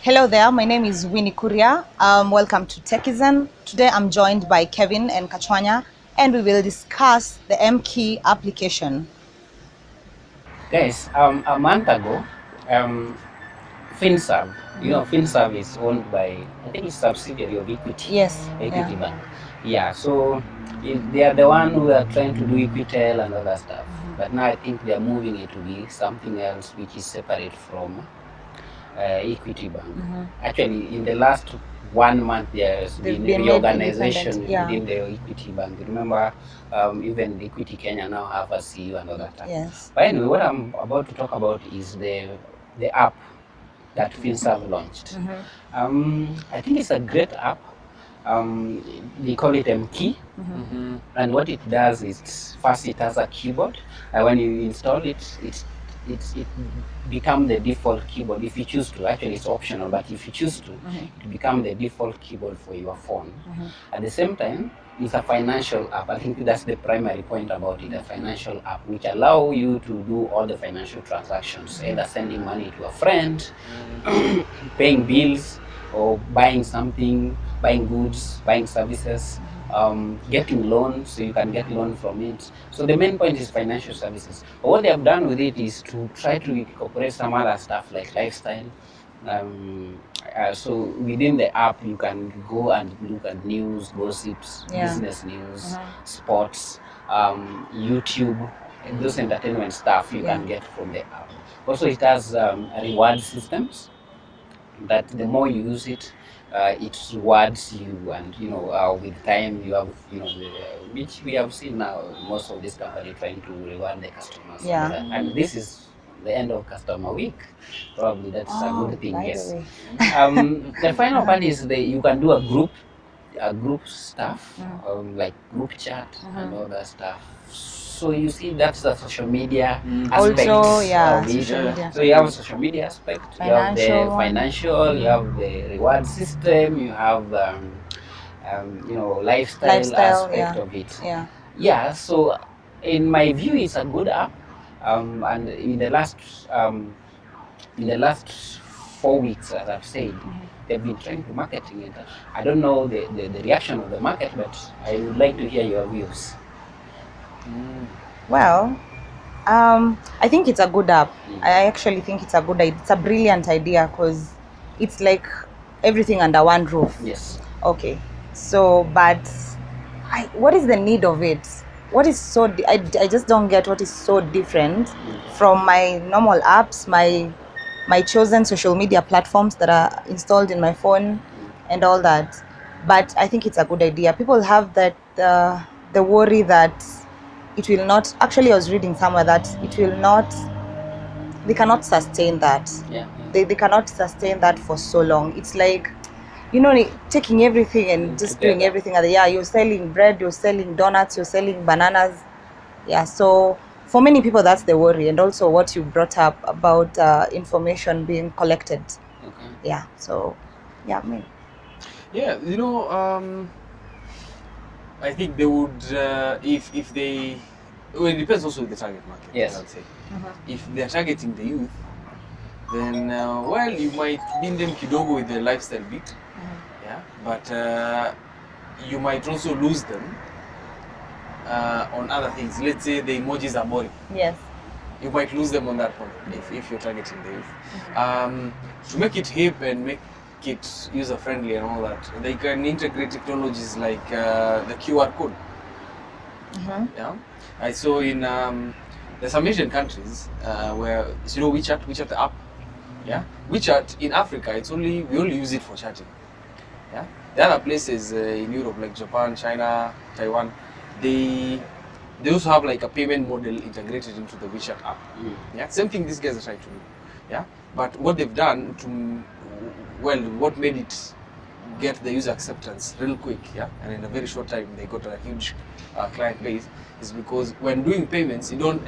Hello there, my name is Winnie Kuria. Welcome to Tekizen. Today I'm joined by Kevin and Kachwanya, and we will discuss the mKey application. Guys, a month ago, um, FinServ, FinServ is owned by, I think it's subsidiary of Equity, Yes, Equity yeah. Bank. Yeah, so they are the one who are trying to do Equitel and other stuff. But now I think they are moving it to be something else which is separate from Equity Bank. Actually, in the last 1 month, there has They've been been made independent. reorganization Yeah. within the Equity Bank. Remember, even Equity Kenya now have a CEO and all that stuff. Yes. But anyway, what I'm about to talk about is the app that FinServ launched. I think it's a great app. They call it mKey, and what it does is first it has a keyboard, and when you install it, it become the default keyboard if you choose to. Actually, it's optional, but if you choose to, it become the default keyboard for your phone. At the same time, it's a financial app. I think that's the primary point about it, a financial app which allow you to do all the financial transactions, either sending money to a friend, paying bills, or buying something, buying goods, buying services, getting loans, so you can get loan from it. So the main point is financial services. But what they have done with it is to try to incorporate some other stuff like lifestyle. So within the app, you can go and look at news, gossips, business news, sports, YouTube, and those entertainment stuff you can get from the app. Also, it has reward systems that the more you use it, it rewards you, and with time you have which we have seen now most of this company trying to reward the customers. Yeah. And this is the end of customer week. Probably that's a good thing. By Yes. the way. The final part is you can do a group stuff, like group chat and all that stuff. So you see, that's the social media aspect Also, yeah, of it. social media. So you have a social media aspect, you have the Financial one. financial, you have the reward system, you have lifestyle aspect of it. Yeah. Yeah. So in my view, it's a good app. And in the last 4 weeks, as I've said, they've been trying to marketing it. I don't know the reaction of the market, but I would like to hear your views. Well, I think it's a good app. I actually think it's a good idea. It's a brilliant idea because it's like everything under one roof. Yes. Okay. So, but what is the need of it? What is so? I just don't get what is so different from my normal apps, my chosen social media platforms that are installed in my phone, and all that. But I think it's a good idea. People have that the worry that it will not. Actually, I was reading somewhere that it will not. They cannot sustain that. Yeah. They cannot sustain that for so long. It's like, taking everything and just doing everything. Yeah, you're selling bread, you're selling donuts, you're selling bananas. Yeah, so for many people, that's the worry. And also what you brought up about information being collected. Okay. Yeah, so, yeah, me. Yeah, I think they would, if they, well, it depends also on the target market. Yes. I would say. If they're targeting the youth, then, well, you might win them kidogo with the lifestyle bit, yeah, but you might also lose them on other things. Let's say the emojis are boring. Yes. You might lose them on that point if you're targeting the youth. To make it hip and make it user friendly and all that, they can integrate technologies like the QR code. Yeah, I saw in there's some Asian countries where WeChat the app. Yeah, WeChat in Africa, we only use it for chatting. Yeah, the other places in Europe like Japan, China, Taiwan, they also have like a payment model integrated into the WeChat app. Yeah, same thing these guys are trying to do. Yeah, but what they've done what made it get the user acceptance real quick, yeah, and in a very short time they got a huge client base, is because when doing payments, you don't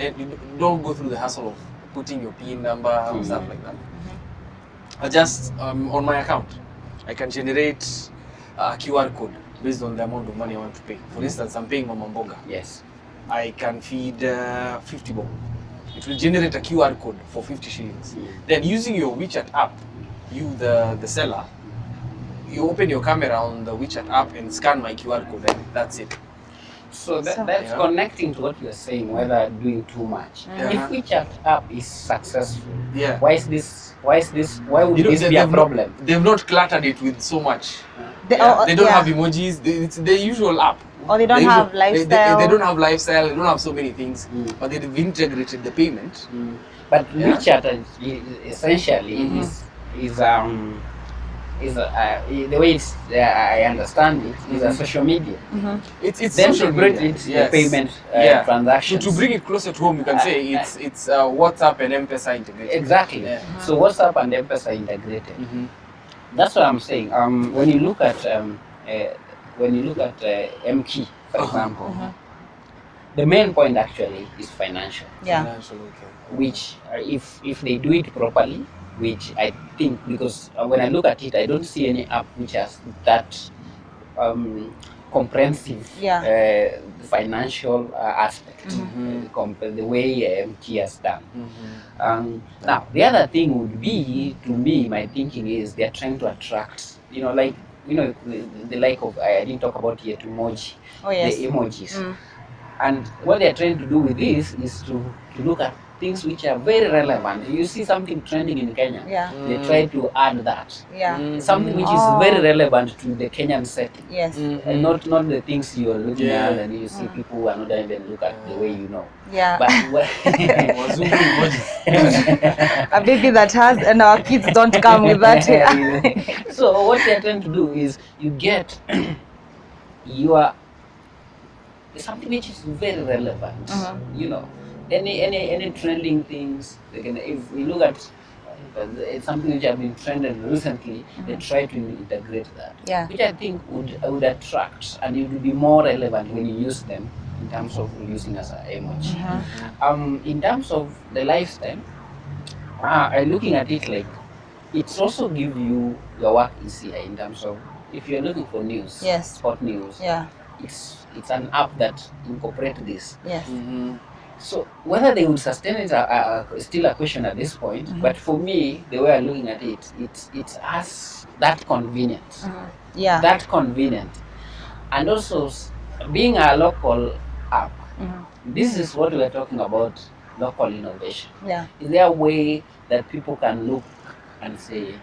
go through the hassle of putting your PIN number and stuff like that. I just on my account, I can generate a QR code based on the amount of money I want to pay. For instance, I'm paying Mama Mboga. Yes. I can feed 50 bob. It will generate a QR code for 50 shillings. Then using your WeChat app, you the seller, you open your camera on the WeChat app and scan my QR code, and that's it. So that's Yeah. connecting to what you're saying, whether doing too much. Yeah. If WeChat app is successful, Yeah. why would You know, this be a they've problem? They've not cluttered it with so much. They, Yeah, they don't yeah. have emojis. It's the usual app. Or they don't The have usual- lifestyle. They don't have lifestyle. They don't have so many things. Mm. But they've integrated the payment. But Yeah. WeChat essentially is the way I understand it is a social media. It's Then social to bring media. it Yes. the payment Yeah. transactions. To bring it closer to home, you can say it's WhatsApp and M-Pesa integrated. Exactly. Yeah. So WhatsApp and M-Pesa are integrated. That's what I'm saying. When you look at mKey, for example, the main point actually is financial. Yeah. Financial, okay. Which if they do it properly, which I think, because when I look at it, I don't see any app which has that comprehensive financial aspect, the way mKey has done. Now, the other thing would be, to me, my thinking is they're trying to attract, the like of, I didn't talk about yet emoji, Oh, yes. the emojis. And what they're trying to do with this is to look at things which are very relevant. You see something trending in Kenya, Yeah. they try to add that. Yeah. Something which is very relevant to the Kenyan setting. Yes. And not the things you're looking Yeah. at, and you see people who are not even look at the way you know. Yeah. But Wazungu emojis. A baby that has, and our kids don't come with that. So what they're trying to do is you get something which is very relevant. Any trending things. If we look at something which have been trending recently, they try to integrate that, Yeah. which I think would attract, and it would be more relevant when you use them in terms of using as an emoji. In terms of the lifestyle, I'm looking at it like it's also give you your work easier in terms of if you're looking for news, Yes. sport news. Yeah. It's an app that incorporates this. Yes. So whether they would sustain it is still a question at this point. But for me, the way I'm looking at it, it's as that convenient, Yeah. that convenient, and also being a local app. This is what we're talking about: local innovation. Yeah. Is there a way that people can look and say,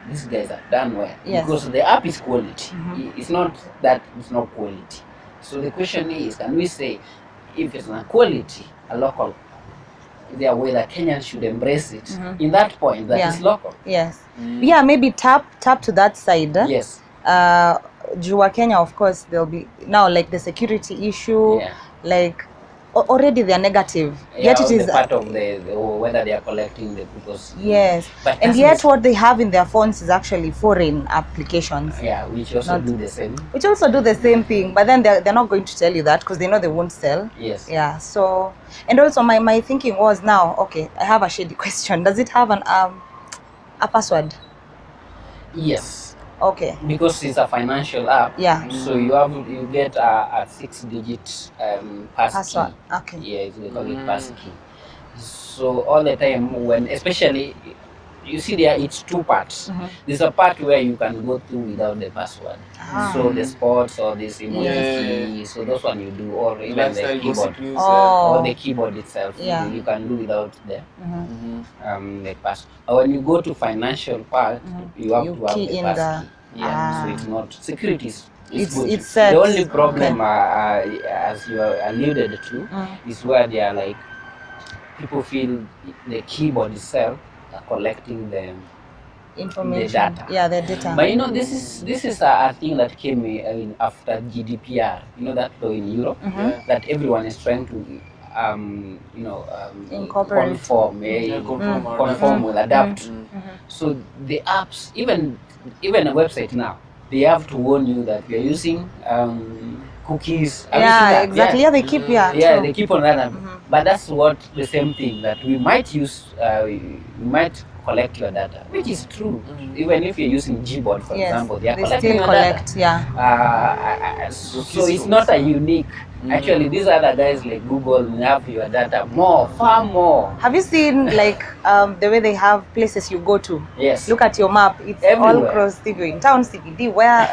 these guys have done well? Yes. Because the app is quality. It's not that it's not quality. So the question is, can we say, if it's not quality, a local, is there a way that Kenyans should embrace it in that point that is local? Yes. Yeah, maybe tap to that side. Yes. Jua Kenya, of course, there'll be now like the security issue, Yeah. like already they're negative. Yeah, Yet it is the part of the whether they are collecting the people's. yes. But And that's yet the- what they have in their phones is actually foreign applications, Yeah, which also Not- do the same. which also do the same thing, but then they're not going to tell you that because they know they won't sell. Yes. Yeah. So, and also my thinking was now, okay, I have a shady question. Does it have a password? Yes. Okay. Because it's a financial app. Yeah. So you get a 6-digit Password. key. Okay. Yeah, they call it pass key. So all the time when, especially, you see there, it's two parts. There's a part where you can go through without the password. So the sports or this emoji key, so those one you do, or even the Lifestyle keyboard. gossip news. Oh. Or the keyboard itself, Yeah. you can do without the pass. But when you go to financial part, you have You to have key the in pass the- key. Yeah, so it's not security. It's Good. set. The only problem, as you alluded to, is where they are like people feel the keyboard itself are collecting the Information. data. Yeah, the data. But this is a thing that came after GDPR. You know that law in Europe that everyone is trying to Incorporate. conform, conform will adapt. So the apps, even a website now, they have to warn you that you're using cookies. Have you seen Yeah, that? exactly. Yeah, they keep. Yeah. Yeah, true. they keep on that. But that's what the same thing that we might use. We might collect your data, which is true. Even if you're using Gboard, for Yes, example, they are they collecting still your collect. data. Yeah. So it's not a unique Actually, these other guys like Google have your data far more. Have you seen like the way they have places you go to? Yes. Look at your map. It's all Everywhere. across. If you're in town, CBD, where?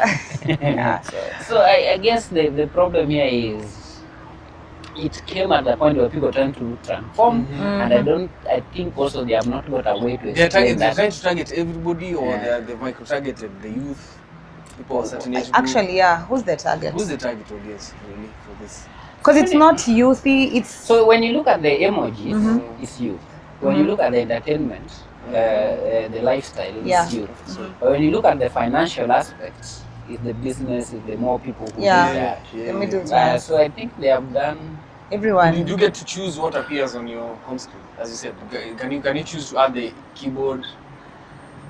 Yeah. So I guess the problem here is it came at the point where people trying to transform, and I think also they have not got a way to They're explain trying that. to target everybody, or they've micro-targeted the youth, people of a certain age group. Actually, yeah. Who's the target? Who's the target audience really for this? Because it's not youthy. It's So when you look at the emojis, it's youth. When you look at the entertainment, the lifestyle, Yeah. it's youth. But when you look at the financial aspects, it's the business, it's the more people who Yeah. do that. the middle class. So I think they have done. Everyone. You do get to choose what appears on your home screen, as you said. Can you choose to add the keyboard?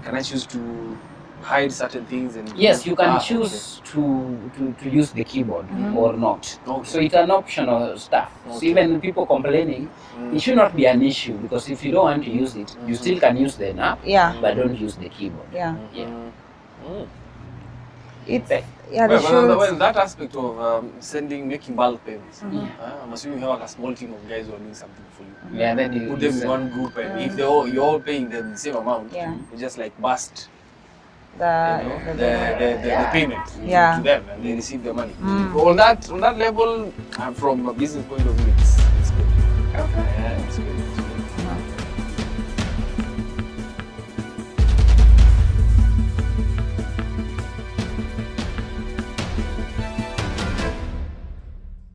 Can I choose to hide certain things? And Yes, you can choose to use the keyboard or not. Okay. So it's an optional stuff. So Okay. even people complaining, it should not be an issue, because if you don't want to use it, you still can use the app, Yeah. but don't use the keyboard. Yeah. Yeah. It's Okay. yeah. They Well, should. that aspect of making bulk payments, I'm assuming you have like a small team of guys who are doing something for you. Yeah, then you Put them in one group, and if you're all paying them the same amount, Yeah. you just like bust The the payment Yeah. to them, and they receive their money. On that level, from a business point of view,